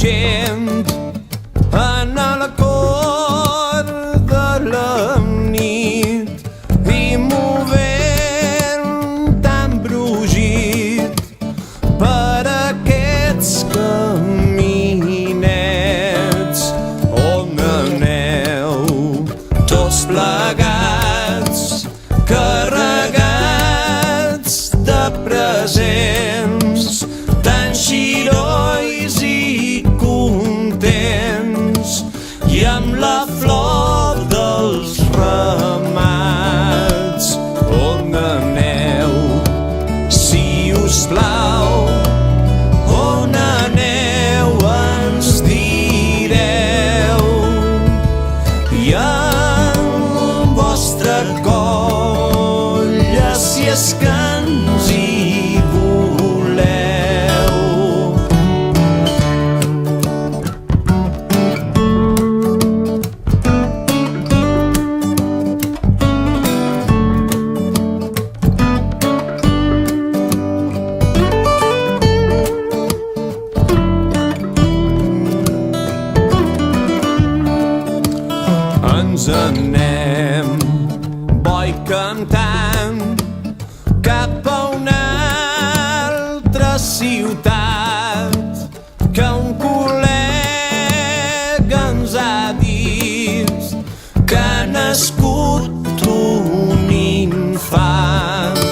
gent en la cor de la nit i movent tan brugit per aquests caminets on aneu tots plegats carregats de presents tan xirois i contents i amb la flor dels ramats. On aneu, si us plau, on aneu ens direu, i en vostre colla si és que ens hi voleu. Ens anem, boi cantant, cap a una altra ciutat que un col·lega ens ha dit que ha nascut un infant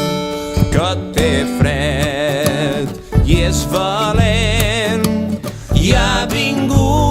que té fred i és valent i ha vingut